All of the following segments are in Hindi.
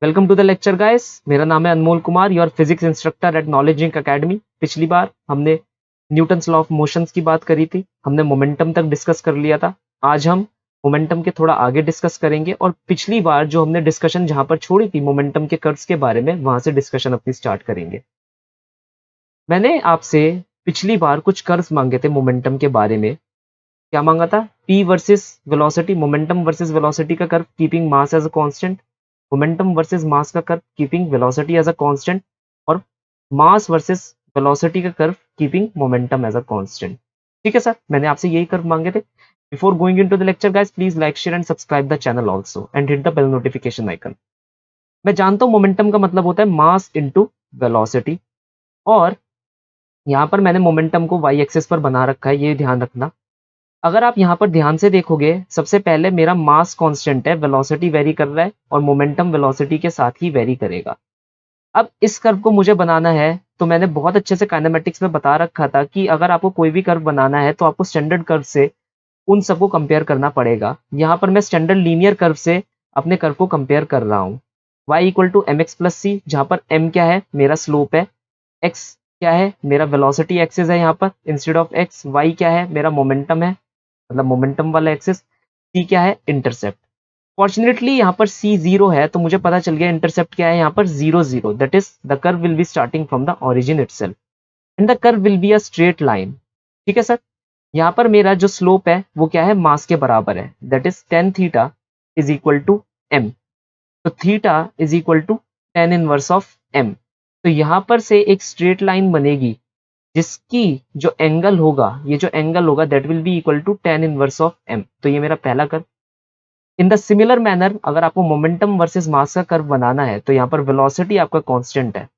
Welcome to the lecture guys. मेरा नाम है Anmol Kumar, your physics instructor at Knowledge Inc Academy. पिछली बार हमने न्यूटन्स लॉ ऑफ मोशंस की बात करी थी, हमने मोमेंटम तक डिस्कस कर लिया था। आज हम मोमेंटम के थोड़ा आगे डिस्कस करेंगे और पिछली बार जो हमने डिस्कशन जहां पर छोड़ी थी मोमेंटम के कर्व्स के बारे में, वहां से डिस्कशन अपनी स्टार्ट करेंगे। मैंने आपसे पिछली बार कुछ कर्व्स मांगे थे मोमेंटम के बारे में। क्या मांगा था? P versus velocity, momentum versus velocity का curve keeping mass as a constant, momentum versus mass का curve keeping velocity as a constant, और मास वर्सेस वेलोसिटी का curve keeping momentum as a constant. ठीक है सर, मैंने आपसे यही कर्व मांगे थे। Before going into the lecture guys, please like share and subscribe the channel also and hit the bell notification icon. मैं जानता हूं मोमेंटम का मतलब होता है मास इनटू वेलोसिटी, और यहाँ पर मैंने मोमेंटम को वाई एक्सिस पर बना रखा है, ये ध्यान रखना। अगर आप यहाँ पर ध्यान से देखोगे, सबसे पहले मेरा मास कांस्टेंट है, वेलोसिटी वेरी कर रहा है और मोमेंटम वेलोसिटी के साथ ही वेरी करेगा। अब इस कर्व को मुझे बनाना है, तो मैंने बहुत अच्छे से काइनेमेटिक्स में बता रखा था कि अगर आपको कोई भी कर्व बनाना है तो आपको स्टैंडर्ड कर्व से उन सबको कंपेयर करना पड़ेगा। यहाँ पर मैं स्टैंडर्ड लीनियर कर्व से अपने कर्व को कंपेयर कर रहा हूँ। y equal to M X plus C, जहाँ पर m क्या है? मेरा स्लोप है। x क्या है? मेरा वेलोसिटी एक्सिस है यहाँ पर इंस्टेड ऑफ x। y क्या है? मेरा मोमेंटम है, मतलब मोमेंटम वाला एक्सिस। c क्या है? इंटरसेप्ट। फॉर्चुनेटली यहाँ पर c 0 है, तो मुझे पता चल गया इंटरसेप्ट क्या है यहाँ पर? 0 0। That is the curve will be starting from the origin itself and the curve will be a straight line. ठीक है सर। यहाँ पर मेरा जो स्लोप है वो क्या है? मास के बराबर है, that is tan theta is equal to M. तो theta is equal to tan inverse of M. तो यहाँ पर से एक स्ट्रेट लाइन बनेगी जिसकी जो एंगल होगा, ये जो एंगल होगा that will be equal to tan inverse of M. तो ये मेरा पहला curve. In the similar manner, अगर आपको मोमेंटम वर्सेस मास का कर्व बनाना है तो यहाँ पर वेलोसिटी आपका कांस्टेंट है,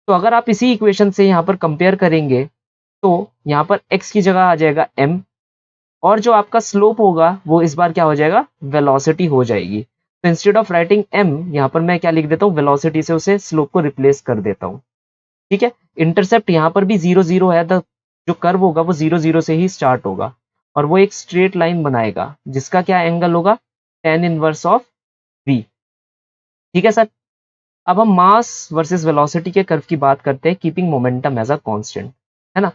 तो अगर आप इसी इक्वेशन से यहाँ पर कंपेयर करेंगे तो यहाँ पर x की जगह आ जाएगा m, और जो आपका स्लोप होगा वो इस बार क्या हो जाएगा? वेलोसिटी हो जाएगी। तो इंस्टेड ऑफ राइटिंग m, यहाँ पर मैं क्या लिख देता हूँ? वेलोसिटी से उसे स्लोप को रिप्लेस कर देता हूँ। ठीक है। इंटरसेप्ट यहाँ पर भी 0 0 है, तो जो कर्व होगा वो 0 0 से ही स्टार्ट होगा और वो एक स्ट्रेट लाइन बनाएगा जिसका क्या एंगल होगा? Tan inverse of v। ठीक है सर। अब हम मास वर्सेस वेलोसिटी के कर्व की बात करते हैं keeping momentum as a constant, है ना।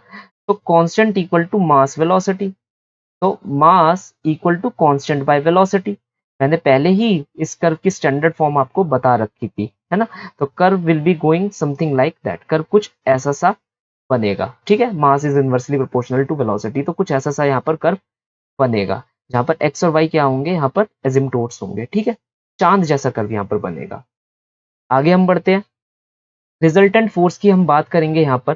तो constant equal to mass velocity, तो mass equal to constant by velocity. मैंने पहले ही इस कर्व की स्टैंडर्ड फॉर्म आपको बता रखी थी, है ना। तो curve will be going something like that, curve कुछ ऐसा सा बनेगा। ठीक है, mass is inversely proportional to velocity, तो कुछ ऐसा सा यहाँ पर कर्व बनेगा जहां पर एक्स और वाई क्या होंगे? यहाँ पर एजिम्टोट्स होंगे। ठीक है, चांद जैसा कर्व यहाँ पर बनेगा। आगे हम बढ़ते हैं, रिजल्टेंट फोर्स की हम बात करेंगे यहाँ पर।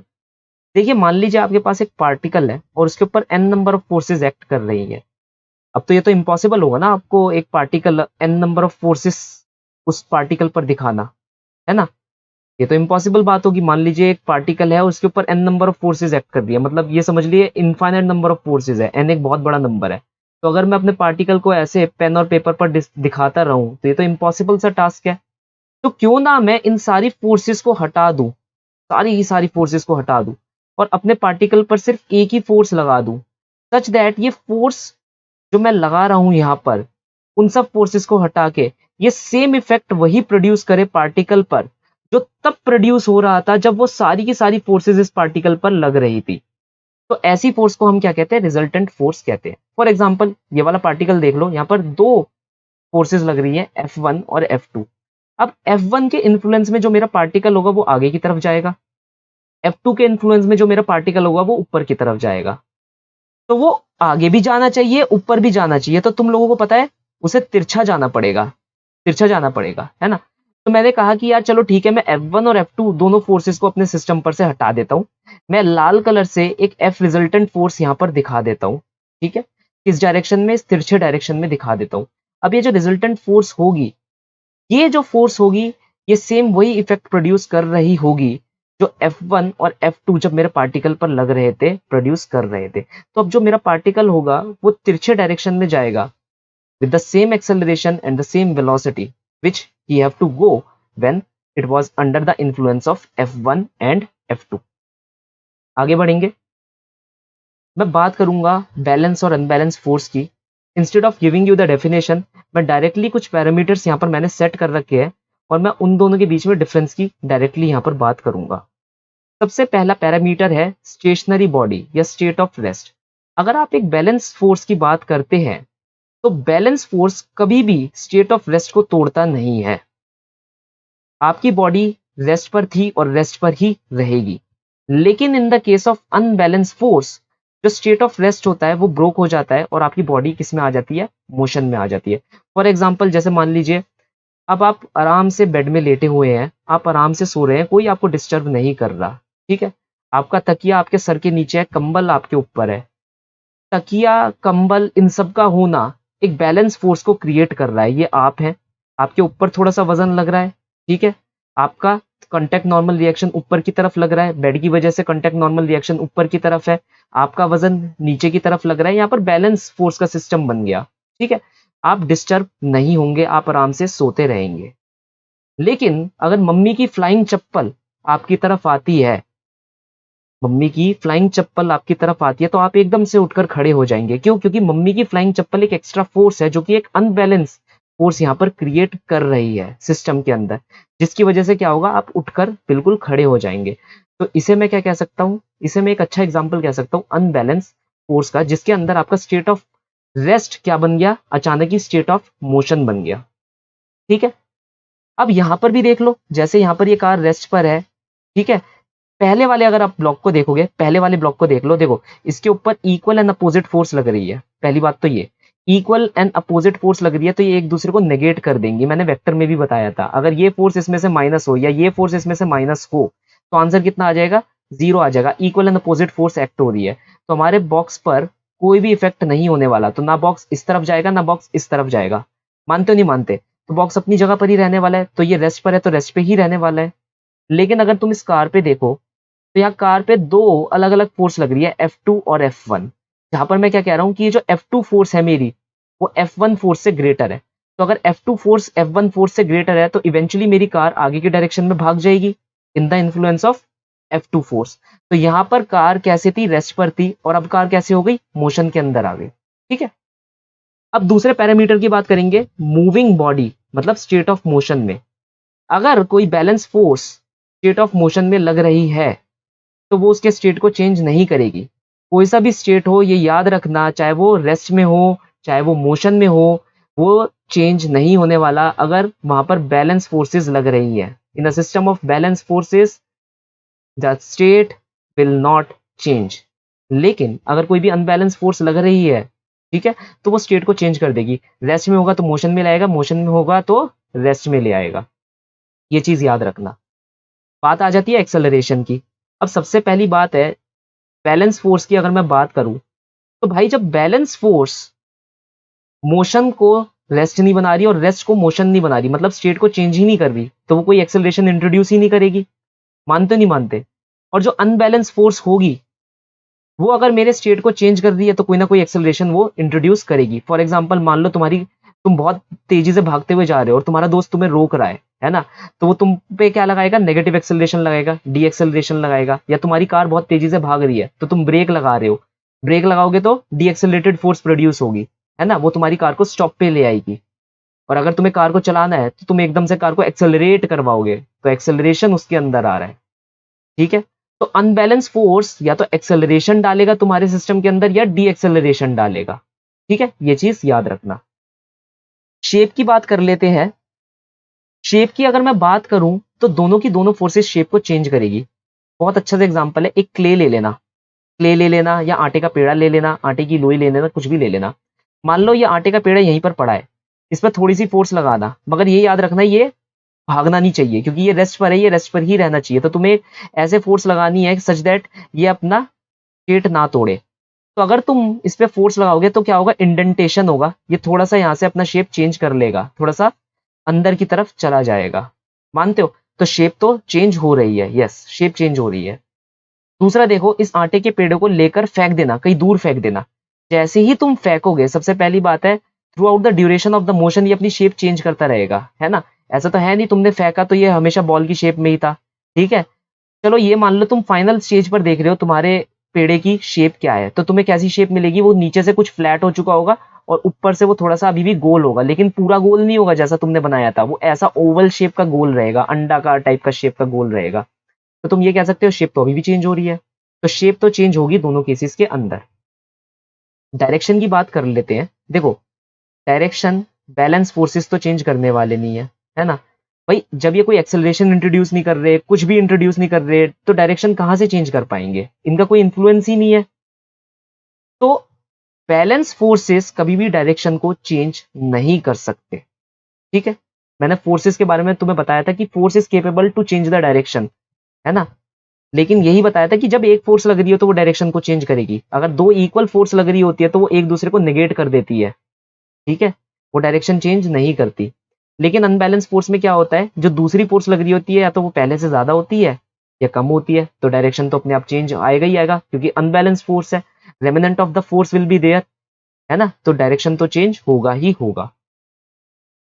देखिए, मान लीजिए आपके पास एक पार्टिकल है और उसके ऊपर N number of forces act कर रही है। अब तो ये तो इम्पॉसिबल होगा ना, आपको एक particle N number of forces उस पार्टिकल पर दिखाना, है ना। ये तो इम्पॉसिबल बात होगी। मान लीजिए एक पार्टिकल है, उसके ऊपर N number of forces act कर रही है, मतलब ये समझ लिए इनफाइनाइट नंबर ऑफ फोर्सेज है, एन एक बहुत बड़ा नंबर है। तो अगर मैं अपने पार्टिकल को ऐसे पेन और पेपर पर दिखाता रहूं तो ये तो इम्पॉसिबल सा टास्क है। तो क्यों ना मैं इन सारी फोर्सेस को हटा दूं, सारी की सारी फोर्सेस को हटा दूं और अपने पार्टिकल पर सिर्फ एक ही फोर्स लगा दूं, सच दैट ये फोर्स जो मैं लगा रहा हूं यहाँ पर, उन सब फोर्सेस को हटा के ये सेम इफेक्ट वही प्रोड्यूस करे पार्टिकल पर जो तब प्रोड्यूस हो रहा था जब वो सारी की सारी फोर्सेस इस पार्टिकल पर लग रही थी। तो ऐसी फोर्स को हम क्या कहते हैं? रिजल्टेंट फोर्स कहते हैं। फॉर एग्जाम्पल, ये वाला पार्टिकल देख लो, यहाँ पर दो फोर्सेस लग रही है, F1 और F2। अब F1 के इन्फ्लुएंस में जो मेरा पार्टिकल होगा वो आगे की तरफ जाएगा, F2 के इन्फ्लुएंस में जो मेरा पार्टिकल होगा वो ऊपर की तरफ जाएगा। तो वो आगे भी जाना चाहिए, ऊपर भी जाना चाहिए, तो तुम लोगों को पता है उसे तिरछा जाना पड़ेगा, तिरछा जाना पड़ेगा, है ना। तो मैंने कहा कि यार चलो ठीक है, मैं F1 और F2 दोनों फोर्सेस को अपने सिस्टम पर से हटा देता हूं। मैं लाल कलर से एक F रिजल्टेंट फोर्स यहां पर दिखा देता हूं। ठीक है, किस डायरेक्शन में? इस तिरछे डायरेक्शन में दिखा देता हूं। अब ये जो रिजल्टेंट फोर्स होगी, ये जो फोर्स होगी, ये सेम वही इफेक्ट प्रोड्यूस कर रही होगी जो F1 और F2 जब मेरे पार्टिकल पर लग रहे थे प्रोड्यूस कर रहे थे। तो अब जो मेरा पार्टिकल होगा वो तिरछे डायरेक्शन में जाएगा with the same acceleration and the same velocity which he have to go when it was under the influence of F1 and F2। आगे बढ़ेंगे, मैं बात करूंगा बैलेंस और अनबैलेंस फोर्स की। Instead of giving you the definition, मैं डायरेक्टली कुछ पैरामीटर्स यहाँ पर मैंने सेट कर रखे हैं और मैं उन दोनों के बीच में डिफरेंस की डायरेक्टली यहाँ पर बात करूंगा। सबसे पहला पैरामीटर है स्टेशनरी बॉडी या स्टेट ऑफ रेस्ट। अगर आप एक बैलेंस फोर्स की बात करते हैं तो बैलेंस फोर्स कभी भी स्टेट ऑफ रेस्ट को तोड़ता नहीं है। आपकी बॉडी रेस्ट पर थी और रेस्ट पर ही रहेगी, लेकिन in the case of unbalance force जो स्टेट ऑफ रेस्ट होता है वो ब्रोक हो जाता है और आपकी बॉडी किस में आ जाती है, मोशन में आ जाती है। फॉर एग्जाम्पल जैसे मान लीजिए अब आप आराम से बेड में लेटे हुए हैं, आप आराम से सो रहे हैं, कोई आपको डिस्टर्ब नहीं कर रहा, ठीक है। आपका तकिया आपके सर के नीचे है, कंबल आपके ऊपर है। तकिया, कंबल, इन सब का होना एक बैलेंस फोर्स को क्रिएट कर रहा है। ये आप हैं, आपके ऊपर थोड़ा सा वजन लग रहा है, ठीक है। आपका कॉन्टैक्ट नॉर्मल रिएक्शन ऊपर की तरफ लग रहा है, बेड की वजह से कॉन्टैक्ट नॉर्मल रिएक्शन ऊपर की तरफ है, आपका वजन नीचे की तरफ लग रहा है। यहाँ पर बैलेंस फोर्स का सिस्टम बन गया, ठीक है। आप डिस्टर्ब नहीं होंगे, आप आराम से सोते रहेंगे। लेकिन अगर मम्मी की फ्लाइंग चप्पल आपकी तरफ आती है, मम्मी की फ्लाइंग चप्पल आपकी तरफ आती है, तो आप एकदम से उठकर खड़े हो जाएंगे। क्यों? क्योंकि मम्मी की फ्लाइंग चप्पल एक एक्स्ट्रा फोर्स है जो कि एक अनबैलेंस फोर्स यहाँ पर क्रिएट कर रही है सिस्टम के अंदर, जिसकी वजह से क्या होगा, आप उठकर बिल्कुल खड़े हो जाएंगे। तो इसे मैं क्या कह सकता हूँ, इसे मैं एक अच्छा एग्जाम्पल कह सकता हूँ अनबैलेंस फोर्स का, जिसके अंदर आपका स्टेट ऑफ रेस्ट क्या बन गया, अचानक ही स्टेट ऑफ मोशन बन गया, ठीक है। अब यहां पर भी देख लो, जैसे यहां पर ये कार रेस्ट पर है, ठीक है। पहले वाले अगर आप ब्लॉक को देखोगे, पहले वाले ब्लॉक को देख लो, देखो इसके ऊपर इक्वल एंड अपोजिट फोर्स लग रही है। पहली बात तो ये इक्वल एंड अपोजिट फोर्स लग रही है, तो ये एक दूसरे को नेगेट कर देंगी। मैंने वेक्टर में भी बताया था, अगर ये फोर्स इसमें से माइनस हो या ये फोर्स इसमें से माइनस हो तो आंसर कितना आ जाएगा, 0 आ जाएगा। Equal and opposite force act हो रही है, तो हमारे बॉक्स पर कोई भी इफेक्ट नहीं होने वाला। तो ना बॉक्स इस तरफ जाएगा ना बॉक्स इस तरफ जाएगा। मानते हो नहीं मानते? तो बॉक्स अपनी जगह पर ही रहने वाला है, तो ये रेस्ट पर है तो रेस्ट पे ही रहने वाला है। लेकिन अगर तुम इस कार पे देखो तो यहाँ कार पे दो अलग अलग फोर्स लग रही है, F2 और F1। जहां पर मैं क्या कह रहा हूँ कि ये जो F2 फोर्स है मेरी, वो F1 फोर्स से ग्रेटर है। तो अगर F2 फोर्स F1 फोर्स से ग्रेटर है तो इवेंचुअली मेरी कार आगे की डायरेक्शन में भाग जाएगी in the influence of F2 force. तो यहाँ पर कार कैसे थी, रेस्ट पर थी, और अब कार कैसे हो गई, मोशन के अंदर आ गई, ठीक है। अब दूसरे पैरामीटर की बात करेंगे, मूविंग बॉडी मतलब स्टेट ऑफ मोशन में। अगर कोई balance force state of motion में लग रही है तो वो उसके स्टेट को चेंज नहीं करेगी। कोई सा भी स्टेट हो, ये याद रखना, चाहे वो रेस्ट में हो चाहे वो मोशन में हो, वो चेंज नहीं होने वाला अगर वहां पर बैलेंस फोर्सेस लग रही है। In a system of balance forces the state will not change. लेकिन अगर कोई भी अनबैलेंस फोर्स लग रही है, ठीक है, तो वो स्टेट को चेंज कर देगी। रेस्ट में होगा तो मोशन में लाएगा, मोशन में होगा तो रेस्ट में ले आएगा। ये चीज याद रखना। बात आ जाती है एक्सेलरेशन की। अब सबसे पहली बात है बैलेंस फोर्स की। अगर मैं बात करूं तो भाई जब बैलेंस फोर्स मोशन को रेस्ट नहीं बना रही और रेस्ट को मोशन नहीं बना रही, मतलब स्टेट को चेंज ही नहीं कर रही, तो वो कोई एक्सेलरेशन इंट्रोड्यूस ही नहीं करेगी। मानते नहीं मानते? और जो अनबैलेंस फोर्स होगी वो अगर मेरे स्टेट को चेंज कर रही है तो कोई ना कोई एक्सेलरेशन वो इंट्रोड्यूस करेगी। फॉर एग्जाम्पल मान लो तुम बहुत तेजी से भागते हुए जा रहे हो और तुम्हारा दोस्त तुम्हें रोक रहा है ना, तो वो तुम पे क्या लगाएगा, नेगेटिव एक्सेलरेशन लगाएगा, डी एक्सेलरेशन लगाएगा। या तुम्हारी कार बहुत तेजी से भाग रही है तो तुम ब्रेक लगा रहे हो, ब्रेक लगाओगे तो डी एक्सेलरेटेड फोर्स प्रोड्यूस होगी, है ना, वो तुम्हारी कार को स्टॉप पे ले आएगी। और अगर तुम्हें कार को चलाना है तो तुम एकदम से कार को एक्सेलरेट करवाओगे, तो एक्सेलरेशन उसके अंदर आ रहा है, ठीक है। तो अनबैलेंस फोर्स या तो एक्सेलरेशन डालेगा तुम्हारे सिस्टम के अंदर या डी एक्सेलरेशन डालेगा, ठीक है। ये चीज याद रखना। शेप की बात कर लेते हैं। शेप की अगर मैं बात करूं तो दोनों की दोनों फोर्सेस शेप को चेंज करेगी। बहुत अच्छा सा एग्जांपल है, एक क्ले ले लेना, क्ले ले लेना या आटे का पेड़ा ले लेना, आटे की लोई ले लेना, कुछ भी ले लेना। मान लो ये आटे का पेड़ा यहीं पर पड़ा है, इस पर थोड़ी सी फोर्स लगाना, मगर ये याद रखना ये भागना नहीं चाहिए क्योंकि ये रेस्ट पर है, ये रेस्ट पर ही रहना चाहिए। तो तुम्हें ऐसे फोर्स लगानी है सच दैट ये अपना स्टेट ना तोड़े। तो अगर तुम इस पे फोर्स लगाओगे तो क्या होगा, इंडेंटेशन होगा, ये थोड़ा सा यहाँ से अपना शेप चेंज कर लेगा, थोड़ा सा अंदर की तरफ चला जाएगा। मानते हो? तो शेप तो चेंज हो रही है, यस शेप चेंज हो रही है। दूसरा देखो, इस आटे के पेड़ों को लेकर फेंक देना, कहीं दूर फेंक देना। जैसे ही तुम फेंकोगे, सबसे पहली बात है through out the duration of the motion ये अपनी शेप चेंज करता रहेगा, है ना। ऐसा तो है नहीं तुमने फेंका तो ये हमेशा बॉल की शेप में ही था, ठीक है। चलो ये मान लो तुम फाइनल स्टेज पर देख रहे हो तुम्हारे पेड़े की शेप क्या है, तो तुम्हें कैसी शेप मिलेगी, वो नीचे से कुछ फ्लैट हो चुका होगा और ऊपर से वो थोड़ा सा अभी भी गोल होगा, लेकिन पूरा गोल नहीं होगा जैसा तुमने बनाया था, वो ऐसा ओवल शेप का गोल रहेगा, अंडाकार टाइप का शेप का गोल रहेगा। तो तुम ये कह सकते हो शेप तो अभी भी चेंज हो रही है, तो शेप तो चेंज होगी दोनों केसेस के अंदर। डायरेक्शन की बात कर लेते हैं। देखो, डायरेक्शन बैलेंस फोर्सेस तो चेंज करने वाले नहीं है ना भाई। जब ये कोई एक्सेलरेशन इंट्रोड्यूस नहीं कर रहे, कुछ भी इंट्रोड्यूस नहीं कर रहे, तो डायरेक्शन कहां से चेंज कर पाएंगे, इनका कोई इन्फ्लुएंस ही नहीं है। तो बैलेंस फोर्सेस कभी भी डायरेक्शन को चेंज नहीं कर सकते, ठीक है। मैंने फोर्सेस के बारे में तुम्हें बताया था कि force is capable to change the direction, है ना। लेकिन यही बताया था कि जब एक फोर्स लग रही हो तो वो डायरेक्शन को चेंज करेगी, अगर दो इक्वल फोर्स लग रही होती है तो वो एक दूसरे को नेगेट कर देती है, ठीक है, वो डायरेक्शन चेंज नहीं करती। लेकिन अनबैलेंस फोर्स में क्या होता है, जो दूसरी फोर्स लग रही होती है या तो वो पहले से ज्यादा होती है या कम होती है, तो डायरेक्शन तो अपने आप चेंज आएगा ही आएगा, क्योंकि अनबैलेंस फोर्स है, remnant of the force will be there, है ना, तो डायरेक्शन तो चेंज होगा ही होगा।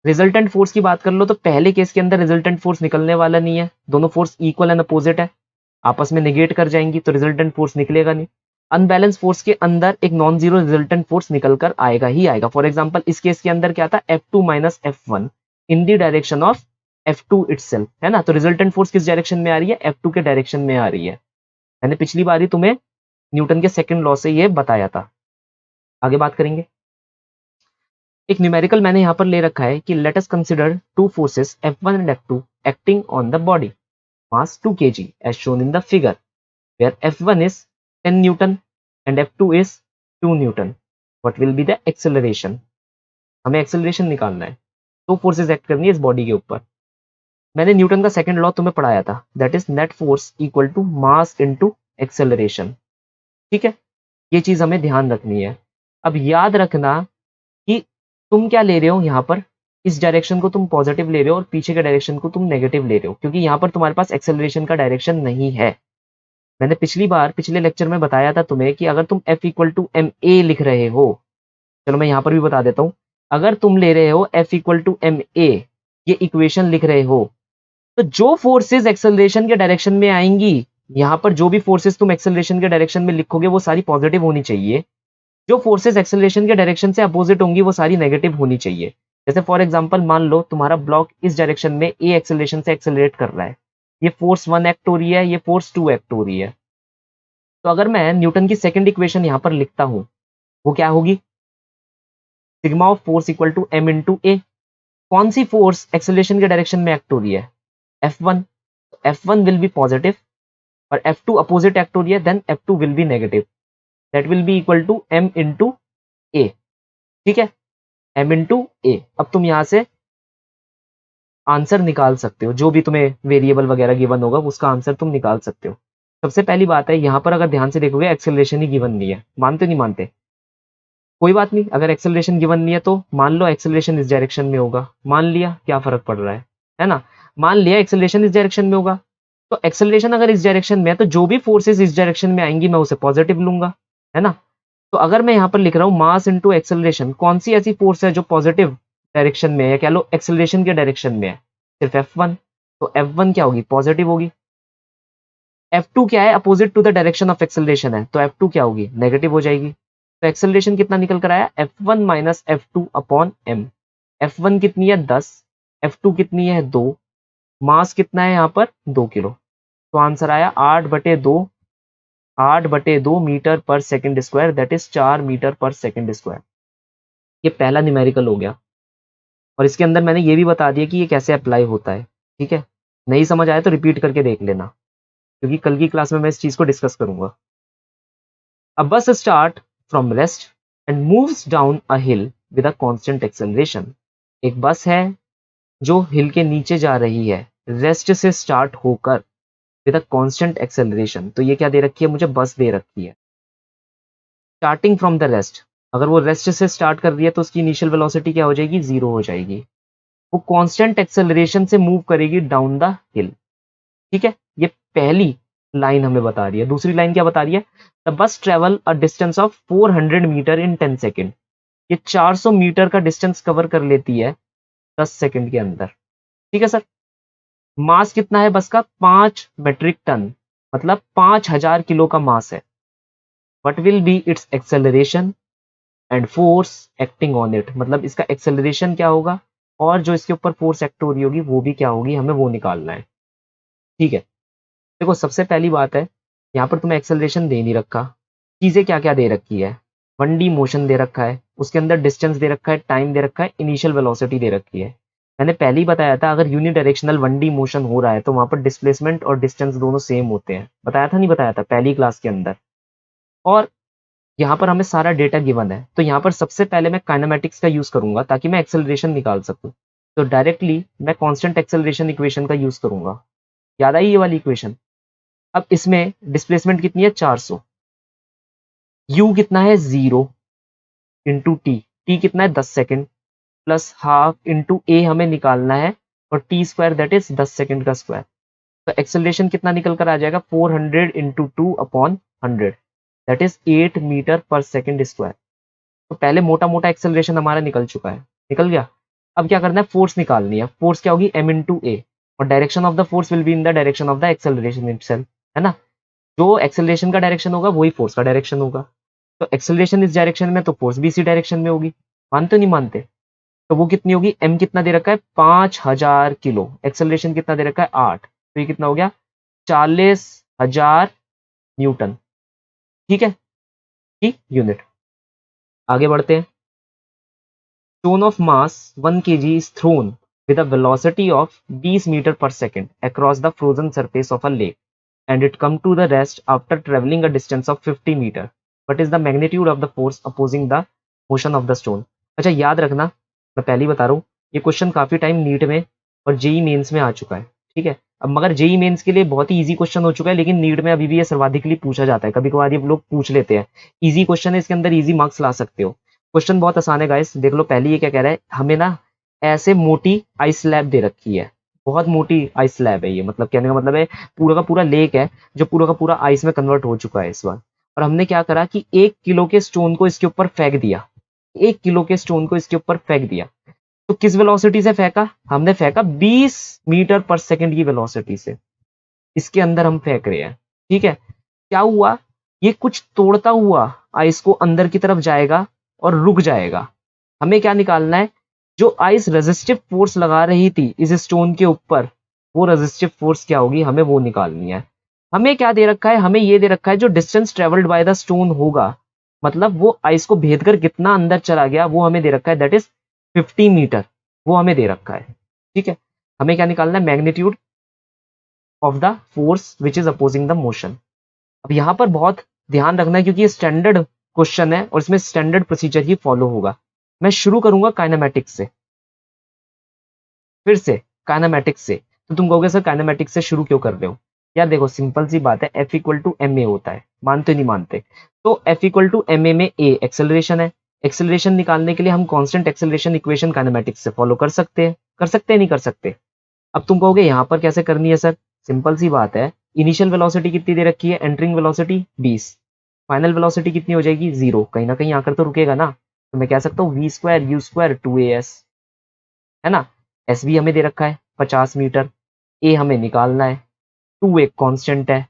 रिजल्टेंट फोर्स की बात कर लो तो पहले केस के अंदर रिजल्टेंट फोर्स निकलने वाला नहीं है, दोनों फोर्स इक्वल एंड अपोजिट है, आपस में नेगेट कर जाएंगी, तो रिजल्टेंट फोर्स निकलेगा नहीं। अनबैलेंस फोर्स के अंदर एक नॉन जीरो रिजल्टेंट फोर्स निकल कर आएगा ही आएगा। फॉर एग्जांपल इस केस के अंदर क्या था, F2 minus F1 in the direction of F2 itself, है ना, तो रिजल्टेंट फोर्स किस डायरेक्शन में आ रही है, F2 के डायरेक्शन में आ रही है। मैंने पिछली बार ही तुम्हें न्यूटन के सेकंड लॉ से ये बताया था। आगे बात करेंगे। एक न्यूमेरिकल मैंने यहाँ पर ले रखा है कि let us consider two forces F1 and F2 acting on the body, mass 2 kg as shown in the figure, where F1 is 10 Newton and F2 is 2 Newton. What will be the acceleration? हमें एक्सेलरेशन निकालना है, तो फोर्सेस एक्ट करनी है इस बॉडी के ऊपर। मैंने न्यूटन का सेकंड लॉ तुम्हें पढ़ाया था, that is net force equal to mass into acceleration, ठीक है, ये चीज हमें ध्यान रखनी है। अब याद रखना कि तुम क्या ले रहे हो यहाँ पर, इस डायरेक्शन को तुम पॉजिटिव ले रहे हो और पीछे के डायरेक्शन को तुम नेगेटिव ले रहे हो, क्योंकि यहाँ पर तुम्हारे पास एक्सेलरेशन का डायरेक्शन नहीं है। मैंने पिछले लेक्चर में बताया था तुम्हें कि अगर तुम F equal to M A लिख रहे हो, चलो मैं यहाँ पर भी बता देता हूँ, अगर तुम ले रहे हो F equal to M A, ये इक्वेशन लिख रहे हो, तो जो फोर्सेस एक्सेलरेशन के डायरेक्शन में आएंगी, यहाँ पर जो भी फोर्सेस तुम एक्सेलरेशन के डायरेक्शन में लिखोगे वो सारी पॉजिटिव होनी चाहिए, जो फोर्सेस एक्सेलरेशन के डायरेक्शन से अपोजिट होंगी वो सारी नेगेटिव होनी चाहिए। जैसे फॉर एग्जांपल मान लो तुम्हारा ब्लॉक इस डायरेक्शन में ए एक्सेलरेशन से एक्सेलरेट कर रहा है, ये फोर्स 1 एक्ट हो रही है, ये फोर्स 2 एक्ट हो रही है। तो अगर मैं न्यूटन की सेकंड इक्वेशन यहाँ पर लिखता हूँ, वो क्या होगी, sigma of force equal to M into A. कौन सी फोर्स एक्सेलरेशन के डायरेक्शन में एक्ट हो रही है, F1, F1 will be positive और F2 अपोजिट एक्ट हो रही है, then F2 will be negative, that will be equal to M into A, ठीक है, एम इंटू ए। अब तुम यहां से आंसर निकाल सकते हो, जो भी तुम्हें वेरिएबल वगैरह गिवन होगा उसका आंसर तुम निकाल सकते हो। सबसे पहली बात है, यहाँ पर अगर ध्यान से देखोगे एक्सेलरेशन ही गिवन नहीं है, मानते नहीं मानते, कोई बात नहीं, अगर एक्सेलरेशन गिवन नहीं है तो मान लो एक्सेलरेशन इस डायरेक्शन में होगा, मान लिया, क्या फर्क पड़ रहा है ना, मान लिया एक्सेलरेशन इस डायरेक्शन में होगा, तो एक्सेलरेशन अगर इस डायरेक्शन में है तो जो भी फोर्सेस इस डायरेक्शन में आएंगी मैं उसे पॉजिटिव लूंगा, है ना। तो अगर मैं यहाँ पर लिख रहा हूँ मास इनटू एक्सेलरेशन, कौन सी ऐसी फोर्स है जो पॉजिटिव डायरेक्शन में है, या कह लो एक्सेलरेशन के डायरेक्शन में है, सिर्फ F1, तो F1 क्या होगी, पॉजिटिव होगी। F2 क्या है, opposite to the direction of acceleration है, तो F2 क्या होगी, नेगेटिव हो जाएगी। तो एक्सेलरेशन कितना निकल कर आया, F1 minus F2 upon m। F1 कितनी है 10, F2 कितनी है 2, मास कितना है यहाँ पर 2 किलो, तो आंसर आया 8/2 metre per second square, that is 4 metre per second square. ये पहला न्यूमेरिकल हो गया, और इसके अंदर मैंने ये भी बता दिया कि ये कैसे अप्लाई होता है, ठीक है। नहीं समझ आया तो रिपीट करके देख लेना, क्योंकि कल की क्लास में मैं इस चीज को डिस्कस करूंगा। A bus start from rest and moves down a hill with a constant acceleration. एक बस है जो हिल के नीचे जा रही है, रेस्ट से स्टार्ट होकर विद अ कांस्टेंट एक्सेलरेशन। तो ये क्या दे रखी है, मुझे बस दे रखी है स्टार्टिंग फ्रॉम द रेस्ट। अगर वो रेस्ट से स्टार्ट कर रही है तो उसकी इनिशियल वेलोसिटी क्या हो जाएगी, 0 हो जाएगी। वो कांस्टेंट एक्सेलरेशन से मूव करेगी डाउन द हिल, ठीक है। ये पहली लाइन हमें बता रही है। दूसरी लाइन क्या बता रही है, the bus travel a distance of 400 metre in 10 second. ये 400 मीटर का डिस्टेंस कवर कर लेती है 10 सेकेंड के अंदर, ठीक है सर। मास कितना है बस का, 5 मेट्रिक टन, मतलब 5000 किलो का मास है। What will be it's acceleration, and force acting on it, मतलब इसका एक्सेलरेशन क्या होगा और जो इसके ऊपर फोर्स एक्ट हो रही होगी वो भी क्या होगी, हमें वो निकालना है। ठीक है, देखो सबसे पहली बात है, यहाँ पर तुम्हें एक्सेलरेशन दे नहीं रखा, चीजें क्या क्या दे रखी है, 1D मोशन दे रखा है, उसके अंदर डिस्टेंस दे रखा है, टाइम दे रखा है, इनिशियल वेलोसिटी दे रखी है। मैंने पहले ही बताया था अगर यूनिडायरेक्शनल 1D मोशन हो रहा है तो वहां पर डिस्प्लेसमेंट और डिस्टेंस दोनों सेम होते हैं, बताया था नहीं बताया था पहली क्लास के अंदर। और यहाँ पर हमें सारा डेटा गिवन है, तो यहाँ पर सबसे पहले मैं काइनेमेटिक्स का यूज करूंगा ताकि मैं एक्सेलरेशन निकाल सकूं। तो डायरेक्टली मैं कांस्टेंट एक्सेलरेशन इक्वेशन का यूज करूंगा, याद आई ये वाली इक्वेशन। अब इसमें डिस्प्लेसमेंट कितनी है 400, यू कितना है 0 इंटू टी, टी कितना है 10 सेकेंड, प्लस हाफ इंटू ए हमें निकालना है, और T square that is 10 second का स्क्वायर। तो एक्सेलरेशन कितना निकल कर आ जाएगा 400 into 2/100, that is 8 metre per second square. तो पहले मोटा मोटा एक्सेलरेशन हमारा निकल चुका है, निकल गया। अब क्या करना है, फोर्स निकालनी है, फोर्स क्या होगी m इंटू ए, और direction of the force will be in the direction of the acceleration itself, है ना। जो एक्सेलरेशन का डायरेक्शन होगा वही फोर्स का डायरेक्शन होगा, तो एक्सेलरेशन इस डायरेक्शन में तो फोर्स भी इसी डायरेक्शन में होगी, मानते नहीं मानते। तो वो कितनी होगी, m कितना दे रखा है 5000 किलो, एक्सेलरेशन कितना दे रखा है 8, तो ये कितना हो गया 40,000 न्यूटन। ठीक है, की यूनिट। आगे बढ़ते हैं। Stone of mass 1 kg is thrown with a velocity of 20 meter per second across the frozen surface of a lake, and it come to the rest after traveling a distance of 50 meter. What is the magnitude of the force opposing the motion of the stone? अच्छा याद रखना, मैं पहले ही बता रहा हूँ, ये क्वेश्चन काफी टाइम नीट में और जेई मेंस में आ चुका है। ठीक है, अब मगर जेई मेंस के लिए बहुत ही इजी क्वेश्चन हो चुका है, लेकिन नीट में अभी भी ये सर्वाधिकली पूछा जाता है, कभी कभार ये लोग पूछ लेते हैं। इजी क्वेश्चन है, इसके अंदर इजी मार्क्स ला सकते हो। क्वेश्चन बहुत आसान है गाइस, देख लो पहले ये क्या कह रहा है, हमें ना ऐसे मोटी आइस स्लैब दे रखी है, बहुत मोटी आइस स्लैब है ये, मतलब कहने का मतलब है पूरा का पूरा लेक है जो पूरा का पूरा आइस में कन्वर्ट हो चुका है इस बार। और हमने क्या करा कि 1 किलो के स्टोन को इसके ऊपर फेंक दिया, 1 किलो के स्टोन को इसके ऊपर फेंक दिया। तो किस वेलोसिटी से फेंका, हमने फेंका 20 मीटर पर सेकंड की वेलोसिटी से, इसके अंदर हम फेंक रहे हैं। ठीक है, क्या हुआ, ये कुछ तोड़ता हुआ आइस को अंदर की तरफ जाएगा और रुक जाएगा। हमें क्या निकालना है, जो आइस रेजिस्टिव फोर्स लगा रही थी इस स्टोन के ऊपर, वो रेजिस्टिव फोर्स क्या होगी, हमें वो निकालनी है। हमें क्या दे रखा है, हमें ये दे रखा है जो distance travelled by the stone होगा, मतलब वो आइस को भेद कर कितना अंदर चला गया वो हमें दे रखा है, दैट इज 50 मीटर, वो हमें दे रखा है। ठीक है, हमें क्या निकालना है, magnitude of the force which is opposing the motion. अब यहाँ पर बहुत ध्यान रखना है क्योंकि ये स्टैंडर्ड क्वेश्चन है और इसमें स्टैंडर्ड प्रोसीजर ही फॉलो होगा। मैं शुरू करूंगा काइनेमेटिक्स से, फिर से काइनेमेटिक्स से। तो तुम कहोगे सर काइनेमेटिक्स से शुरू क्यों कर रहे हो, यार देखो सिंपल सी बात है, F equal to M A होता है, मानते नहीं मानते। तो F equal to M A में ए एक्सेलरेशन है, एक्सेलरेशन निकालने के लिए हम कांस्टेंट एक्सेलरेशन इक्वेशन काइनेमेटिक्स से फॉलो कर सकते हैं, कर सकते हैं नहीं कर सकते। अब तुम कहोगे यहाँ पर कैसे करनी है सर, सिंपल सी बात है, इनिशियल वेलोसिटी कितनी दे रखी है, एंटरिंग वेलोसिटी 20, फाइनल वेलोसिटी कितनी हो जाएगी 0, कहीं ना कहीं आकर तो रुकेगा ना, तो मैं कह सकता हूँ we square U square 2as, है ना। एस भी हमें दे रखा है 50 मीटर, ए हमें निकालना है, 2 एक कांस्टेंट है,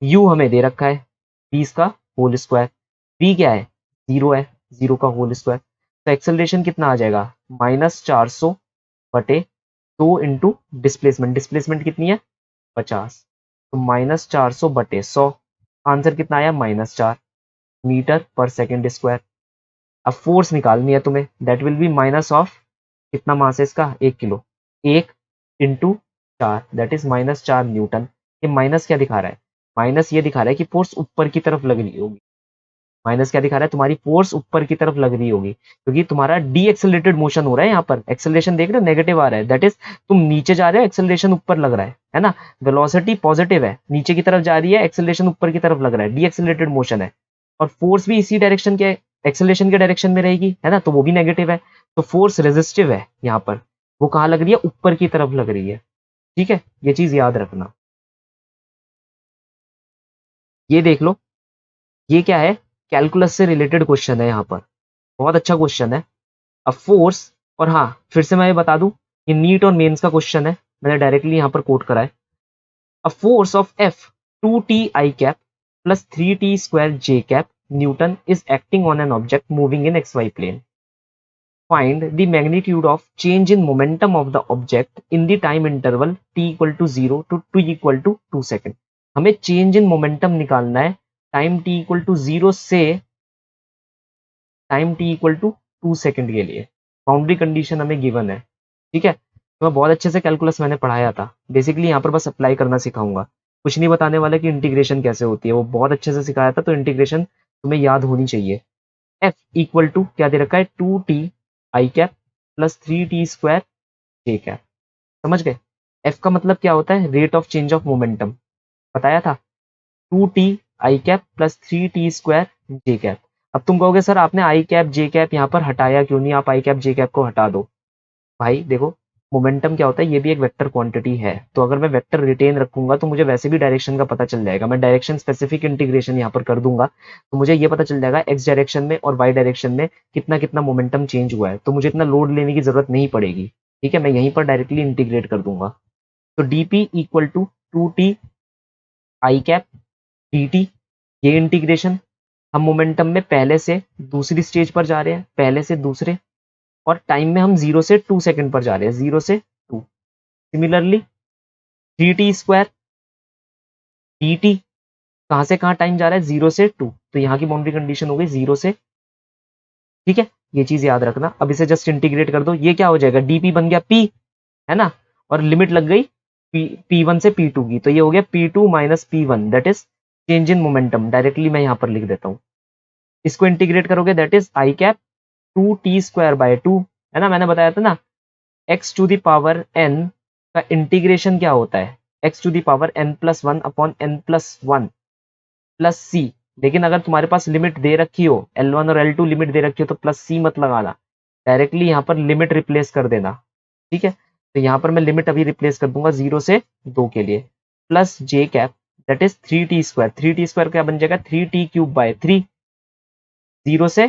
यू हमें दे रखा है 20 का होल स्क्वायर, वी क्या है 0 है, 0 का होल स्क्वायर। तो एक्सेलरेशन कितना आ जाएगा, -400 बटे 2 इंटू डिस्प्लेसमेंट, डिस्प्लेसमेंट कितनी है 50, तो -400 बटे 100, आंसर कितना आया -4 मीटर पर सेकेंड स्क्वायर। अब फोर्स निकालनी है तुम्हें, that will B minus of, कितना मास है इसका 1 kilo, 1 into 4 that is -4 Newton. ये माइनस क्या दिखा रहा है, माइनस ये दिखा रहा है कि फोर्स ऊपर की तरफ लग रही होगी, माइनस क्या दिखा रहा है, तुम्हारी फोर्स ऊपर की तरफ लग रही होगी क्योंकि तुम्हारा डी एक्सेलरेटेड मोशन हो रहा है, यहाँ पर एक्सेलरेशन देख रहे हो नेगेटिव आ रहा है, दैट इज तुम नीचे जा रहे हो एक्सेलरेशन ऊपर लग रहा है ना। वेलोसिटी पॉजिटिव है, नीचे की तरफ जा रही है, एक्सेलरेशन ऊपर की तरफ लग रहा है, डी एक्सेलरेटेड मोशन है, और फोर्स भी इसी डायरेक्शन के, एक्सेलरेशन के डायरेक्शन में रहेगी, है ना, तो वो भी नेगेटिव है। तो फोर्स रेजिस्टिव है यहाँ पर, वो कहाँ लग रही है, ऊपर की तरफ लग रही है। ठीक है, ये चीज याद रखना। ये देख लो, ये क्या है, कैलकुलस से रिलेटेड क्वेश्चन है यहाँ पर, बहुत अच्छा क्वेश्चन है। अब फोर्स, और हाँ फिर से मैं ये बता दूं, ये नीट और मेंस का क्वेश्चन है, मैंने डायरेक्टली यहाँ पर कोट करा है। A force of F 2t i cap plus 3t square j cap newton is acting on an object moving in X Y plane. Find the magnitude of change in momentum of the object in the time interval t equal to 0 to t equal to 2 second. हमें चेंज इन मोमेंटम निकालना है टाइम t इक्वल टू 0 से time t equal to 2 second के लिए. बाउंड्री कंडीशन हमें गिवन है. ठीक है, तो बहुत अच्छे से कैलकुलस मैंने पढ़ाया था. बेसिकली यहाँ पर बस अप्लाई करना सिखाऊंगा, कुछ नहीं बताने वाला कि इंटीग्रेशन कैसे होती है. वो बहुत अच्छे से सिखाया था, तो इंटीग्रेशन तुम्हें याद होनी चाहिए. एफ इक्वल टू क्या दे रखा है, 2t I cap plus 3t square J cap. समझ गए. एफ का मतलब क्या होता है, rate of change of momentum, बताया था. 2t I cap plus 3t square J cap. अब तुम कहोगे सर आपने आई कैप जे कैप यहाँ पर हटाया क्यों नहीं, आप आई कैप जे कैप को हटा दो. भाई देखो, मोमेंटम क्या होता है, ये भी एक वेक्टर क्वांटिटी है, तो अगर मैं वेक्टर रिटेन रखूंगा तो मुझे वैसे भी डायरेक्शन का पता चल जाएगा. मैं डायरेक्शन स्पेसिफिक इंटीग्रेशन यहाँ पर कर दूंगा तो मुझे ये पता चल जाएगा एक्स डायरेक्शन में और वाई डायरेक्शन में कितना कितना मोमेंटम चेंज हुआ है, तो मुझे इतना लोड लेने की जरूरत नहीं पड़ेगी. ठीक है, मैं यहीं पर डायरेक्टली इंटीग्रेट कर दूंगा. तो dp equal to 2t I cap dt. ये इंटीग्रेशन, हम मोमेंटम में पहले से दूसरी स्टेज पर जा रहे हैं, पहले से दूसरे, और टाइम में हम 0 से 2 सेकंड पर जा रहे हैं, 0 से 2. सिमिलरली 3t स्क्वायर dt, कहां से कहां टाइम जा रहा है, 0 से 2, तो यहाँ की बाउंड्री कंडीशन हो गई 0 से. ठीक है, ये चीज याद रखना. अब इसे जस्ट इंटीग्रेट कर दो, ये क्या हो जाएगा, dp बन गया p, है ना, और लिमिट लग गई p1 से p2 की, तो ये हो गया p2 minus p1, that is change in momentum. Directly मैं यहाँ पर लिख देता हूँ. इसको इंटीग्रेट करोगे that is I cap 2t square by 2, है ना. मैंने बताया था ना, x to the power n का इंटीग्रेशन क्या होता है, x to the power n plus 1 upon n plus 1 plus C. लेकिन अगर तुम्हारे पास लिमिट दे रखी हो, L1 और L2 लिमिट दे रखी हो, तो प्लस सी मत लगाना, डायरेक्टली यहाँ पर लिमिट रिप्लेस कर देना. ठीक है, तो यहाँ पर मैं लिमिट अभी रिप्लेस कर दूंगा 0 से 2 के लिए, plus J cap that is 3t square. 3t square क्या बन जाएगा, 3t क्यूब बाय 3, 0 से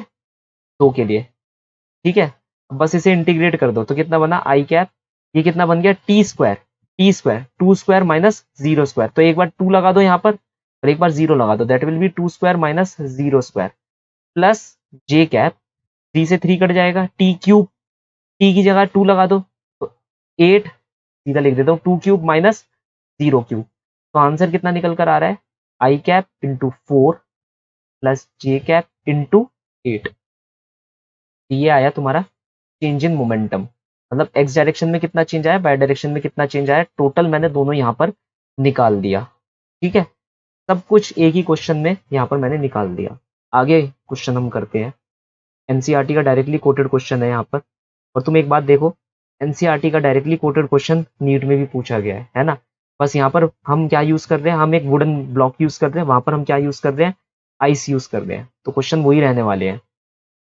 2 के लिए. ठीक है, अब बस इसे इंटीग्रेट कर दो तो कितना बना आई कैप, ये कितना बन गया T square. T square 2 square minus 0 square, तो एक बार 2 लगा दो यहाँ पर और एक बार 0 लगा दो, that will B 2 square minus 0 square plus J cap. 3 से 3 कट जाएगा, टी क्यूब, टी की जगह 2 लगा दो तो 8, सीधा लिख देता हूँ 2 क्यूब माइनस 0 क्यूब. तो आंसर कितना निकल कर आ रहा है, आई कैप इंटू 4 प्लस जे कैप इंटू 8. ये आया तुम्हारा चेंज इन मोमेंटम. मतलब एक्स डायरेक्शन में कितना चेंज आया, वाई डायरेक्शन में कितना चेंज आया, टोटल मैंने दोनों यहाँ पर निकाल दिया. ठीक है, सब कुछ एक ही क्वेश्चन में यहाँ पर मैंने निकाल दिया. आगे क्वेश्चन हम करते हैं. एनसीईआरटी का डायरेक्टली कोटेड क्वेश्चन है यहाँ पर. और तुम एक बात देखो, एनसीईआरटी का डायरेक्टली कोटेड क्वेश्चन नीट में भी पूछा गया है ना. बस यहाँ पर हम क्या यूज कर रहे हैं, हम एक वुडन ब्लॉक यूज कर रहे हैं, वहां पर हम क्या यूज कर रहे हैं, आइस यूज कर रहे हैं, तो क्वेश्चन वही रहने वाले हैं.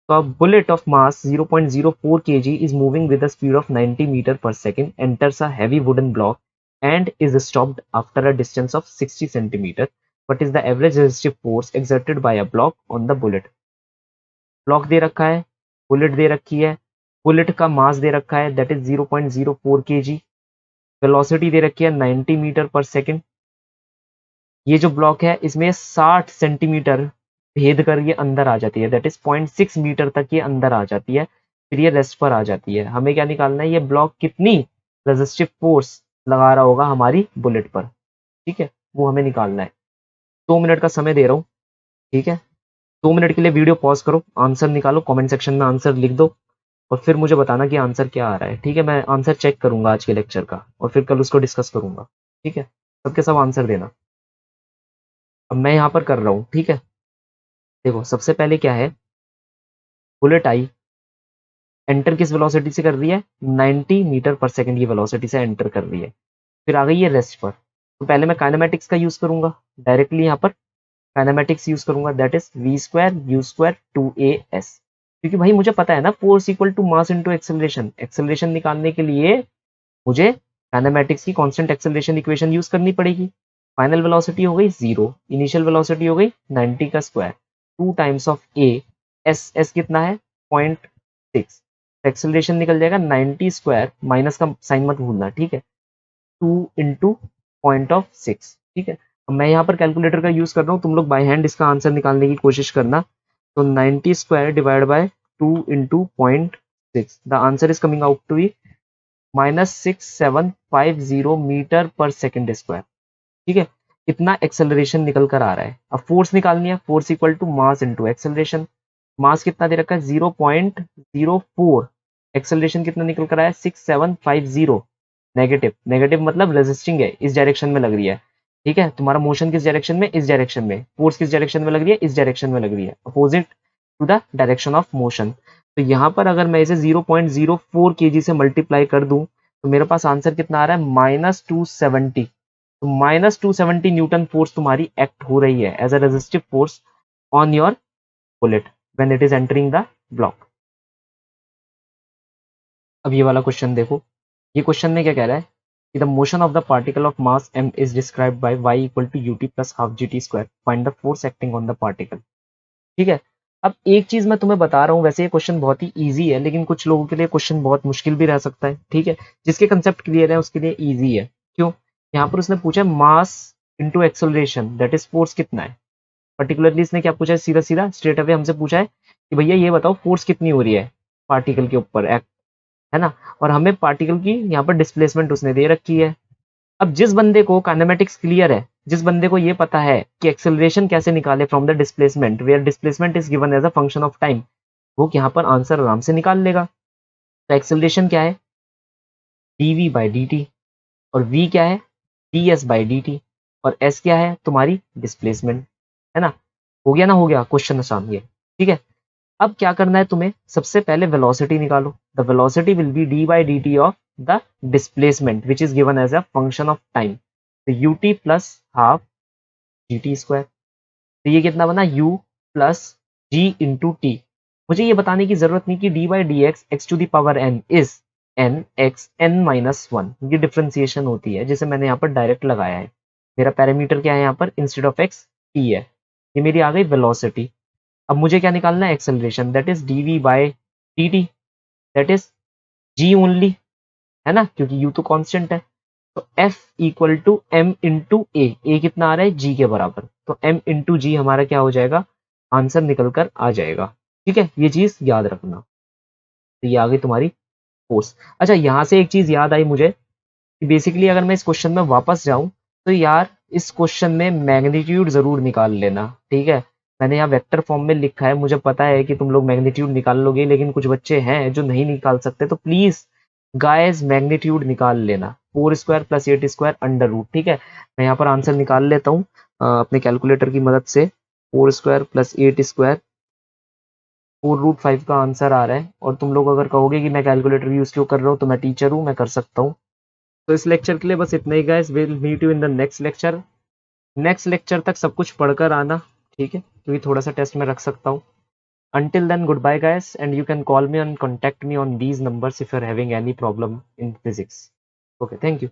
So a bullet of mass 0.04 kg is moving with a speed of 90 meter per second, enters a heavy wooden block and is stopped after a distance of 60 centimeter. What is the average resistive force exerted by a block on the bullet? Block दे रखा है, बुलेट दे रखी है, बुलेट का मास दे रखा है दैट इज 0.04 kg, वेलोसिटी दे रखी है 90 मीटर पर सेकेंड. ये जो ब्लॉक है इसमें 60 सेंटीमीटर भेद कर ये अंदर आ जाती है, दैट इज 0.6 मीटर तक ये अंदर आ जाती है, फिर ये रेस्ट पर आ जाती है. हमें क्या निकालना है, ये ब्लॉक कितनी रेजिस्टिव फोर्स लगा रहा होगा हमारी बुलेट पर. ठीक है, वो हमें निकालना है. 2 मिनट का समय दे रहा हूँ. ठीक है, 2 मिनट के लिए वीडियो पॉज करो, आंसर निकालो, कमेंट सेक्शन में आंसर लिख दो और फिर मुझे बताना कि आंसर क्या आ रहा है. ठीक है, मैं आंसर चेक करूंगा आज के लेक्चर का और फिर कल उसको डिस्कस करूंगा. ठीक है, सबके सब आंसर देना. अब मैं यहाँ पर कर रहा हूँ. ठीक है, देखो सबसे पहले क्या है, बुलेट आई एंटर किस वेलोसिटी से कर रही है, 90 मीटर पर सेकंड की वेलोसिटी से एंटर कर रही है. फिर आ गई है रेस्ट पर, तो पहले मैं काइनेमेटिक्स का यूज करूंगा, डायरेक्टली यहाँ पर काइनेमेटिक्स यूज करूंगा that is V square U square 2as. क्योंकि भाई मुझे पता है ना, force equal to mass into acceleration. Acceleration निकालने के लिए मुझे काइनेमेटिक्स की कांस्टेंट एक्सेलरेशन इक्वेशन यूज करनी पड़ेगी. फाइनल वेलोसिटी हो गई 0, इनिशियल वेलोसिटी हो गई 90 का square, 2 times of A, S कितना है 0.6, एक्सेलरेशन निकल जाएगा 90 स्क्वायर, माइनस का साइन मत भूलना. ठीक है, 2 इंटू 0.6. ठीक है, मैं यहाँ पर कैलकुलेटर का यूज कर रहा हूँ, तुम लोग बाय हैंड इसका आंसर निकालने की कोशिश करना। तो 90 square divide by 2 into 0.6, the answer is coming out to be -6750 metre per second squared. ठीक है, इतना एक्सेलरेशन निकल कर आ रहा है। अब फोर्स निकालनी है, force equal to mass into acceleration. Mass कितना दे रखा है 0.04, एक्सेलरेशन कितना निकल कर आया 6750। नेगेटिव, नेगेटिव मतलब रेजिस्टिंग है, इस डायरेक्शन में लग रही है। ठीक है, तुम्हारा मोशन किस डायरेक्शन में, इस डायरेक्शन में, फोर्स किस डायरेक्शन में लग रही है, इस डायरेक्शन में लग रही है, opposite to the direction of motion. तो यहाँ पर अगर मैं इसे 0.04 kg से मल्टीप्लाई कर दूं तो मेरे पास आंसर कितना आ रहा है -270। तो -270 न्यूटन फोर्स तुम्हारी एक्ट हो रही है as a resistive force on your bullet when it is entering the block. अब ये वाला क्वेश्चन देखो, ये क्वेश्चन में क्या कह रहा है कि the motion of the particle of mass m is described by y equal to ut plus half gt square, find the force acting on the particle. ठीक है, अब एक चीज मैं तुम्हें बता रहा हूँ, वैसे ये क्वेश्चन बहुत ही इजी है, लेकिन कुछ लोगों के लिए क्वेश्चन बहुत मुश्किल भी रह सकता है। ठीक है, जिसके कंसेप्ट क्लियर है उसके लिए इजी है। क्यों? यहाँ पर उसने पूछा मास into acceleration that is force कितना है। पर्टिकुलरली इसने क्या पूछा है, सीधा सीधा स्ट्रेट अवे हमसे पूछा है कि भैया ये बताओ फोर्स कितनी हो रही है पार्टिकल के ऊपर एक्ट, है ना। और हमें पार्टिकल की यहाँ पर डिस्प्लेसमेंट उसने दे रखी है। अब जिस बंदे को काइनेमेटिक्स क्लियर है, जिस बंदे को ये पता है कि एक्सेलरेशन कैसे निकाले from the displacement where displacement is given as a function of time, वो यहाँ पर आंसर आराम से निकाल लेगा। तो एक्सेलरेशन क्या है dv बाई dt, और v क्या है ds बाई dt, और s क्या है तुम्हारी डिस्प्लेसमेंट, है ना। हो गया ना, हो गया क्वेश्चन आसान ये। ठीक है, अब क्या करना है तुम्हें, सबसे पहले वेलोसिटी निकालो। The velocity will be d by dt of the displacement which is given as a function of time. तो ut plus half gt square, तो ये कितना बना u plus g into t. मुझे ये बताने की जरूरत नहीं कि d by d x x to the power n is n x n minus one, ये डिफ्रेंसिएशन होती है जिसे मैंने यहाँ पर डायरेक्ट लगाया है। मेरा पैरामीटर क्या है यहाँ पर, इंस्टेड ऑफ एक्स टी है। ये मेरी आ गई वेलोसिटी। अब मुझे क्या निकालना है, acceleration that is D V by D T, that is G only, है ना, क्योंकि यू तो कांस्टेंट है। तो F equal to M into A कितना आ रहा है जी के बराबर, तो m इंटू जी हमारा क्या हो जाएगा, आंसर निकल कर आ जाएगा। ठीक है, ये चीज याद रखना। तो ये आ गई तुम्हारी फोर्स। अच्छा, यहाँ से एक चीज याद आई मुझे कि बेसिकली अगर मैं इस क्वेश्चन में वापस जाऊं तो यार इस क्वेश्चन में मैग्नीट्यूड जरूर निकाल लेना। ठीक है, मैंने यहाँ वेक्टर फॉर्म में लिखा है, मुझे पता है कि तुम लोग मैग्नीट्यूड निकाल लोगे, लेकिन कुछ बच्चे हैं जो नहीं निकाल सकते, तो प्लीज गाइस मैग्नीट्यूड निकाल लेना, 4 square plus 8 square under root. ठीक है, मैं यहाँ पर आंसर निकाल लेता हूँ अपने कैलकुलेटर की मदद से। 4 स्क्वायर प्लस 8 स्क्वायर, 4√5 का आंसर आ रहा है। और तुम लोग अगर कहोगे कि मैं कैलकुलेटर यूज क्यों कर रहा हूँ, तो मैं टीचर हूँ, मैं कर सकता हूँ। तो इस लेक्चर के लिए बस इतना ही guys, will meet you in the next lecture. Next lecture तक सब कुछ पढ़कर आना, ठीक है, क्योंकि थोड़ा सा टेस्ट में रख सकता हूँ। Until then, goodbye guys, and you can call me and contact me on these numbers if you're having any problem in physics. Okay, thank you.